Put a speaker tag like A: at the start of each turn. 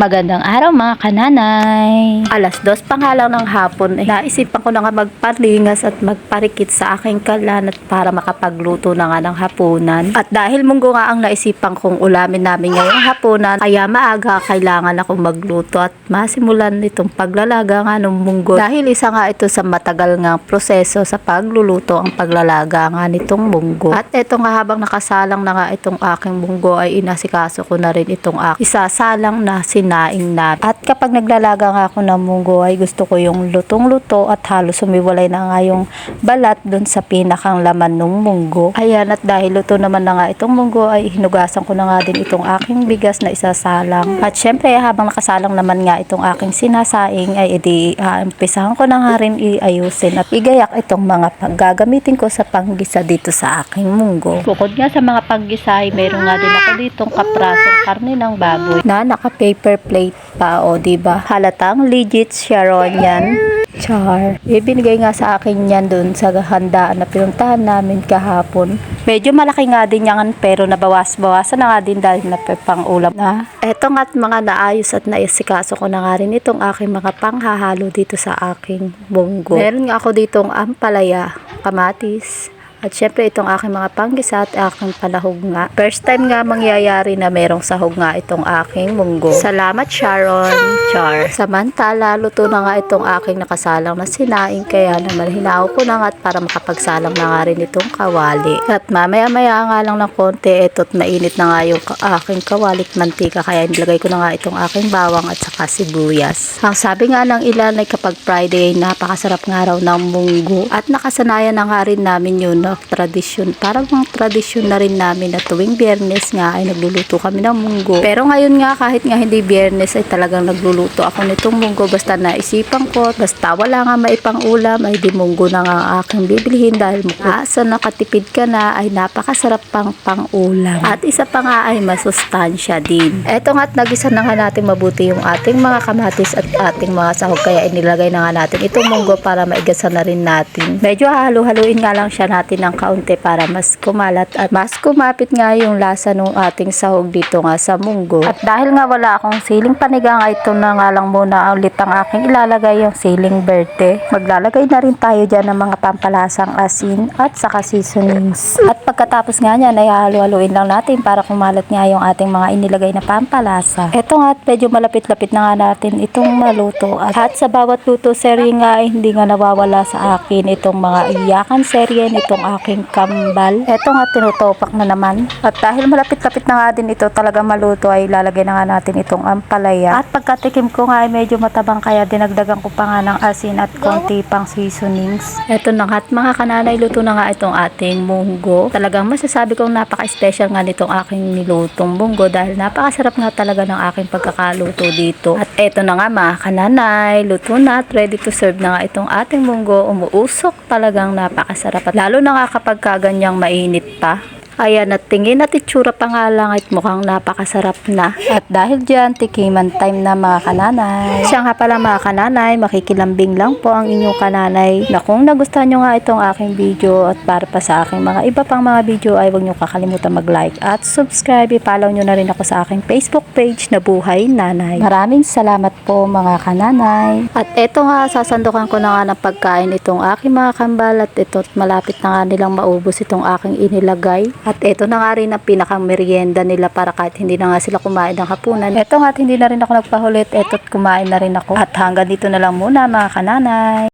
A: Magandang araw mga kananay. Alas 2 pa nga lang ng hapon naisipan ko na nga magpalingas at magparikit sa aking kalan at para makapagluto na nga ng hapunan. At dahil munggo nga ang naisipan kong ulamin namin ngayong hapunan, kaya maaga kailangan akong magluto at masimulan itong paglalaga nga ng munggo. Dahil isa nga ito sa matagal nga proseso sa pagluluto ang paglalaga nga nitong munggo. At ito nga habang nakasalang na nga itong aking munggo ay inasikaso ko na rin itong isasalang na sinaing na. At kapag naglalaga nga ako ng munggo ay gusto ko yung lutong-luto at halos sumiwalay na nga yung balat dun sa pinakang laman ng munggo. Ayan, at dahil luto naman na nga itong munggo ay hinugasan ko na nga din itong aking bigas na isasalang. At syempre habang nakasalang naman nga itong aking sinasaing ay umpisahan ko na nga rin iayusin at igayak itong mga gagamitin ko sa panggisa dito sa aking munggo. Bukod nga sa mga panggisa ay mayroon nga din ako ditong kaprasong karne ng baboy na naka-paper plate pa, o diba? Halatang legit Sharon yan. Char. Ibinigay nga sa akin yan dun sa handaan na pinuntahan namin kahapon. Medyo malaki nga din yan pero nabawas-bawasan na nga din dahil na pang ulam na. Eto nga't mga naayos at naisikaso ko na nga rin itong aking mga panghahalo dito sa aking munggo. Meron nga ako ditong ampalaya, kamatis, at syempre itong aking mga panggisa at aking palahog nga. First time nga mangyayari na merong sahog nga itong aking munggo. Salamat Sharon. Char. Samantala, luto na nga itong aking nakasalang na sinaing, kaya naman hinaw ko na nga at para makapagsalang na nga rin itong kawali. At mamaya-maya nga lang ng konti, ito't mainit na nga yung aking kawalit mantika, kaya nilagay ko na nga itong aking bawang at saka sibuyas. Ang sabi nga ng ilan ay kapag Friday, napakasarap nga raw ng munggo. At nakasanayan na nga rin namin yun, tradisyon, parang mga tradisyon na rin namin na tuwing Biyernes nga ay nagluluto kami ng munggo. Pero ngayon nga kahit nga hindi Biyernes ay talagang nagluluto ako nitong munggo, basta naisipan ko, basta wala nga maipang ulam ay di munggo na nga ang aking bibilihin dahil sa nakatipid ka na ay napakasarap pang ulam. At isa pa nga ay masustansya din. Eto nga't nagisa na nga natin mabuti yung ating mga kamatis at ating mga sahog, kaya inilagay na nga natin itong munggo para maigasa na rin natin. Medyo halu-haluin nga lang siya natin ng kaunti para mas kumalat at mas kumapit nga yung lasa ng ating sahog dito nga sa munggo. At dahil nga wala akong siling panigang, ito na nga lang muna ulit ang aking ilalagay, yung siling berde. Maglalagay na rin tayo dyan ng mga pampalasang asin at saka seasonings. At pagkatapos nga niyan ay halu-haluin lang natin para kumalat nga yung ating mga inilagay na pampalasa. Ito nga at medyo malapit-lapit na nga natin itong maluto. At sa bawat luto serye nga ay hindi nga nawawala sa akin itong mga iyakan serye nitong aking kambal. Eto nga tinutopak na naman. At dahil malapit-lapit na nga din ito talaga maluto ay lalagay na nga natin itong ampalaya. At pagkatikim ko nga ay medyo matabang kaya dinagdagan ko pa nga ng asin at konti pang seasonings. Eto na nga at mga kananay, luto na nga itong ating munggo. Talagang masasabi kong napaka-special nga nitong aking nilutong munggo dahil napakasarap nga talaga ng aking pagkakaluto dito. At eto na nga mga kananay, luto na at ready to serve na nga itong ating munggo. Umuusok, talagang napakasarap at lalo na nga kapag kaganyang mainit pa. Ayan, at tingin at itsura pa nga lang at mukhang napakasarap na. At dahil dyan, tikiman time na mga kananay. Siya nga pala mga kananay, makikilambing lang po ang inyong kananay na kung nagustuhan nyo nga itong aking video at para pa sa aking mga iba pang mga video ay huwag nyo kakalimutan mag-like at subscribe. I-follow nyo na rin ako sa aking Facebook page na Buhay Nanay. Maraming salamat po mga kananay. At eto nga, sasandukan ko na nga ng pagkain itong aking mga kambal at ito't malapit na nga nilang maubos itong aking inilagay. At ito na nga rin ang pinakang merienda nila para kahit hindi na nga sila kumain ng hapunan. Ito nga at hindi na rin ako nagpahulit. Ito't kumain na rin ako. At hanggang dito na lang muna mga kananay.